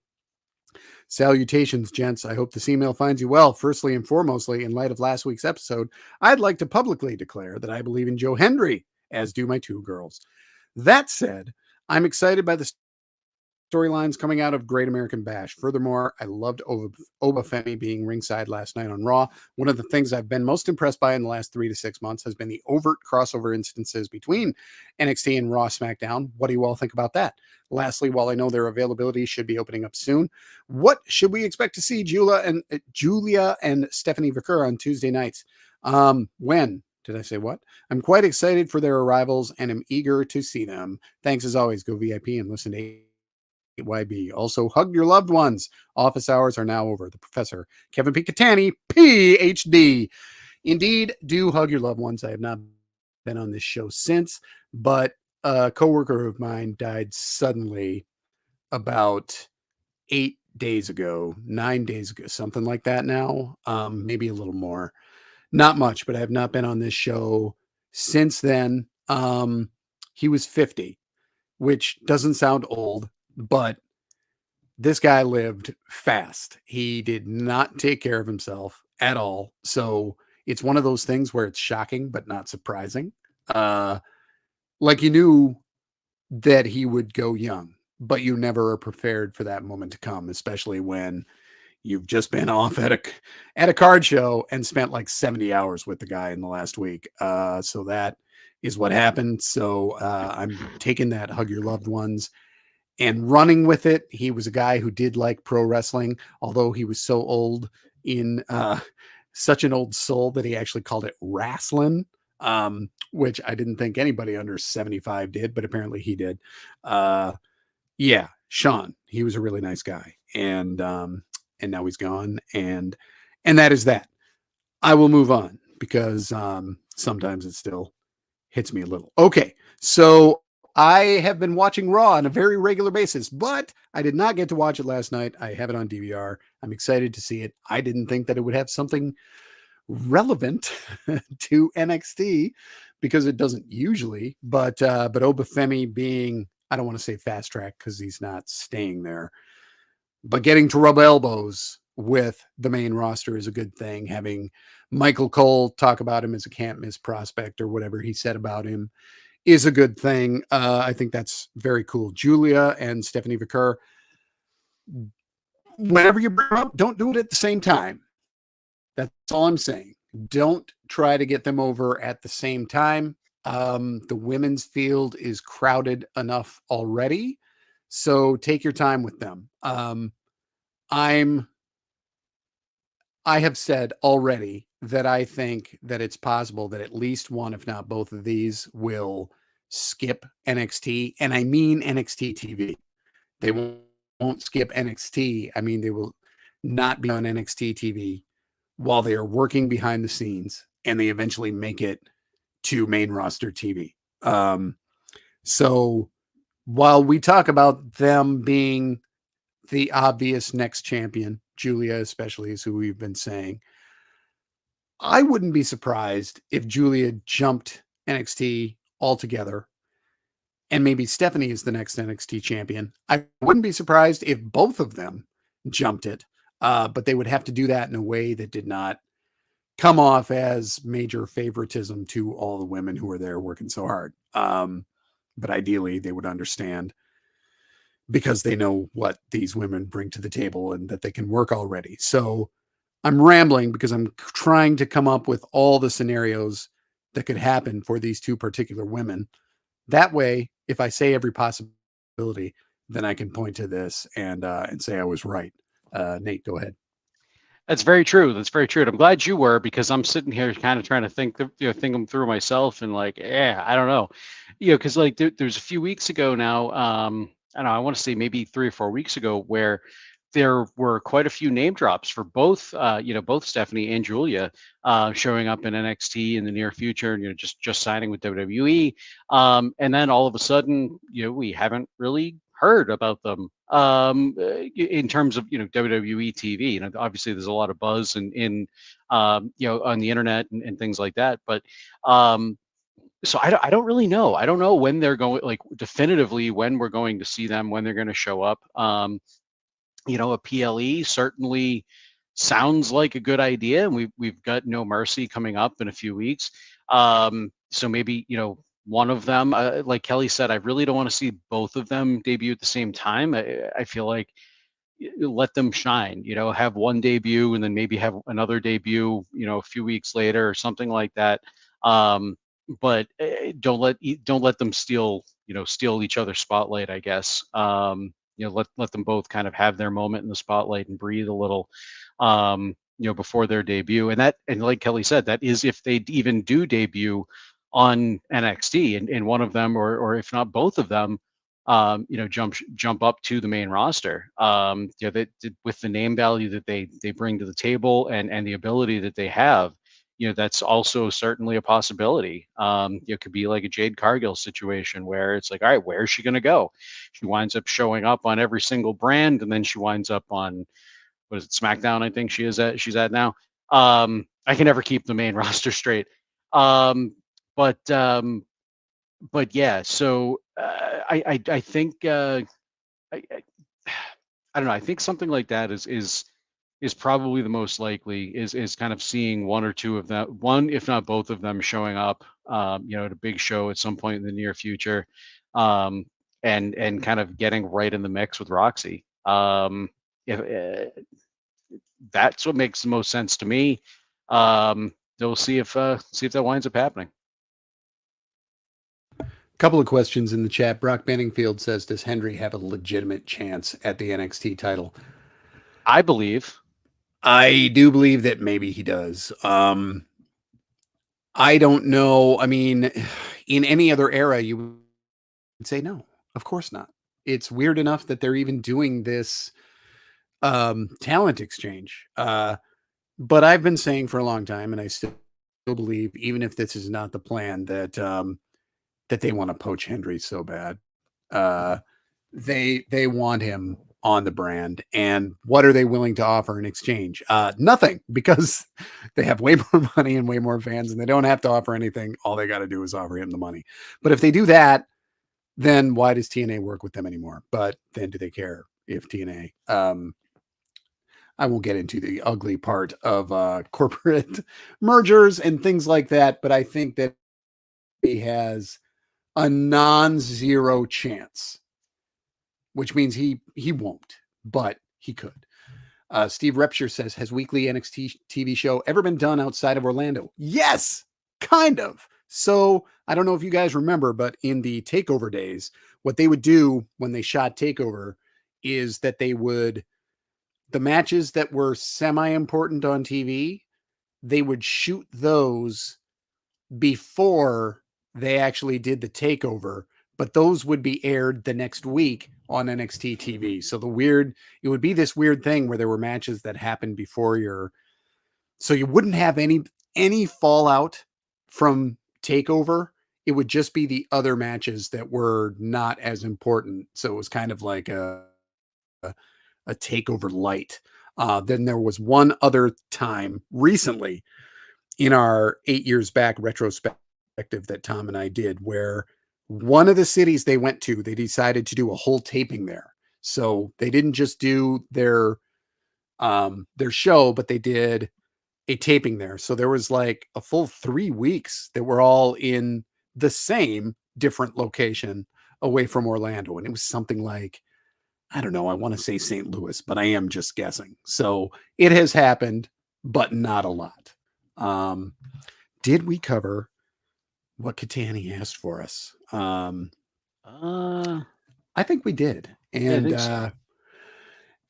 Salutations, gents. I hope this email finds you well. Firstly and foremostly, in light of last week's episode, I'd like to publicly declare that I believe in Joe Hendry, as do my two girls. That said, I'm excited by the storylines coming out of Great American Bash. Furthermore, I loved Obafemi being ringside last night on Raw. One of the things I've been most impressed by in the last 3 to 6 months has been the overt crossover instances between NXT and Raw SmackDown. What do you all think about that? Lastly, while I know their availability should be opening up soon, what should we expect to see Julia and Stephanie Vicker on Tuesday nights? When? Did I say what? I'm quite excited for their arrivals and am eager to see them. Thanks as always. Go VIP and listen to YB. Also, hug your loved ones. Office hours are now over. The Professor, Kevin P. Catani, PhD. Indeed, do hug your loved ones. I have not been on this show since, but a coworker of mine died suddenly about 8 days ago, 9 days ago, something like that now. Maybe a little more. Not much, but I have not been on this show since then. He was 50, which doesn't sound old, but this guy lived fast. He did not take care of himself at all. So it's one of those things where it's shocking, but not surprising. Like you knew that he would go young, but you never are prepared for that moment to come, especially when you've just been off at a card show and spent like 70 hours with the guy in the last week. So that is what happened. So I'm taking that hug your loved ones and running with it. He was a guy who did like pro wrestling, although he was so old in such an old soul that he actually called it wrestling, which I didn't think anybody under 75 did, but apparently he did. Yeah, Sean, he was a really nice guy, and now he's gone, and that is that. I will move on because sometimes it still hits me a little. Okay, so I have been watching Raw on a very regular basis, but I did not get to watch it last night. I have it on DVR. I'm excited to see it. I didn't think that it would have something relevant to NXT because it doesn't usually. But Obafemi being, I don't want to say fast track because he's not staying there, but getting to rub elbows with the main roster is a good thing. Having Michael Cole talk about him as a can't miss prospect or whatever he said about him is a good thing. I think that's very cool. Julia and Stephanie Vicker, whenever you bring them up, don't do it at the same time. That's all I'm saying. Don't try to get them over at the same time. The women's field is crowded enough already, so take your time with them. I have said already that I think that it's possible that at least one, if not both of these, will skip NXT. And I mean NXT TV. They won't skip NXT. I mean, they will not be on NXT TV while they are working behind the scenes and they eventually make it to main roster TV. So while we talk about them being the obvious next champion, Julia especially is who we've been saying, I wouldn't be surprised if Julia jumped NXT altogether and maybe Stephanie is the next NXT champion. I wouldn't be surprised if both of them jumped it, but they would have to do that in a way that did not come off as major favoritism to all the women who are there working so hard. But ideally, they would understand because they know what these women bring to the table and that they can work already. So I'm rambling because I'm trying to come up with all the scenarios that could happen for these two particular women. That way, if I say every possibility, then I can point to this and say I was right. Nate, go ahead. That's very true. That's very true. And I'm glad you were because I'm sitting here kind of trying to think, think them through myself and like, yeah, I don't know, because like there's a few weeks ago now, I don't know, I want to say maybe 3 or 4 weeks ago where there were quite a few name drops for both, both Stephanie and Julia showing up in NXT in the near future, and just signing with WWE, and then all of a sudden, we haven't really heard about them in terms of WWE TV. Obviously there's a lot of buzz in on the internet and things like that, but so I don't really know. I don't know when they're going, like definitively when we're going to see them, when they're going to show up. A PLE certainly sounds like a good idea, and we've got No Mercy coming up in a few weeks. So maybe one of them, like Kelly said, I really don't want to see both of them debut at the same time. I feel like let them shine. Have one debut and then maybe have another debut. A few weeks later or something like that. But don't let them steal each other's spotlight, I guess. Let them both kind of have their moment in the spotlight and breathe a little, before their debut. And like Kelly said, that is if they even do debut on NXT, and one of them, or if not both of them, jump up to the main roster. That with the name value that they bring to the table and the ability that they have, that's also certainly a possibility. It could be like a Jade Cargill situation where it's like, all right, where is she going to go? She winds up showing up on every single brand, and then she winds up on, what is it, SmackDown? I think she's at now. I can never keep the main roster straight. But yeah, so I think I I don't know. I think something like that is probably the most likely, is kind of seeing one or two of them, one if not both of them showing up, at a big show at some point in the near future, um, and kind of getting right in the mix with Roxy. If That's what makes the most sense to me. We'll see if that winds up happening. Couple of questions in the chat. Brock Benningfield says, "Does Hendry have a legitimate chance at the NXT title?" I believe. I do believe that maybe he does. I don't know. I mean, in any other era, you would say no. Of course not. It's weird enough that they're even doing this talent exchange. But I've been saying for a long time, and I still believe, even if this is not the plan, that they want to poach Hendry so bad. Uh, they want him on the brand, and what are they willing to offer in exchange? Nothing, because they have way more money and way more fans, and they don't have to offer anything. All they got to do is offer him the money. But if they do that, then why does TNA work with them anymore? But then do they care if TNA? I won't get into the ugly part of corporate mergers and things like that, but I think that he has a non-zero chance, which means he won't, but he could. Steve Repsher says, "Has weekly NXT TV show ever been done outside of Orlando?" Yes, kind of. So I don't know if you guys remember, but in the Takeover days, what they would do when they shot Takeover is that they would, the matches that were semi-important on TV, they would shoot those before they actually did the takeover, but those would be aired the next week on NXT TV. So it would be this weird thing where there were matches that happened before so you wouldn't have any fallout from takeover. It would just be the other matches that were not as important. So it was kind of like a takeover light. Then there was one other time recently in our 8 years back retrospective that Tom and I did, where one of the cities they went to, they decided to do a whole taping there. So they didn't just do their show, but they did a taping there. So there was like a full 3 weeks that were all in the same different location away from Orlando. And it was something like, I don't know, I want to say St. Louis, but I am just guessing. So it has happened, but not a lot. Did we cover what Katani asked for us? I think we did. Yeah, I And think so.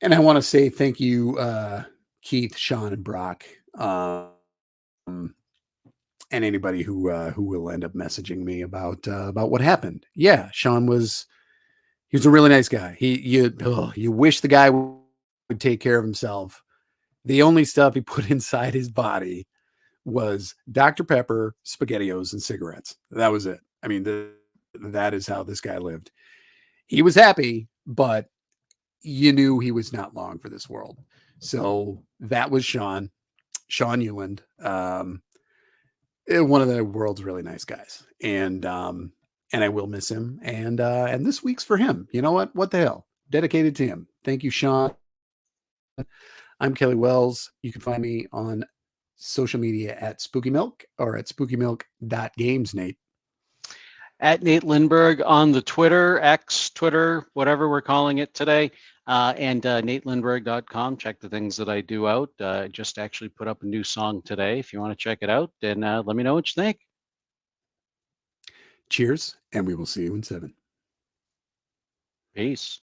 and I want to say thank you, Keith, Sean, and Brock, and anybody who will end up messaging me about what happened. Yeah, Sean he was a really nice guy. You wish the guy would take care of himself. The only stuff he put inside his body was Dr. Pepper, SpaghettiOs, and cigarettes. That was it. I mean, that is how this guy lived. He was happy, but you knew he was not long for this world. So that was Sean Euland, one of the world's really nice guys, and I will miss him. And this week's for him. You know what? What the hell? Dedicated to him. Thank you, Sean. I'm Kelly Wells. You can find me on social media at Spooky Milk or at spookymilk.games, Nate. At Nate Lindberg on the Twitter, X, Twitter, whatever we're calling it today, and natelindberg.com. Check the things that I do out. Just actually put up a new song today. If you want to check it out, then let me know what you think. Cheers, and we will see you in 7. Peace.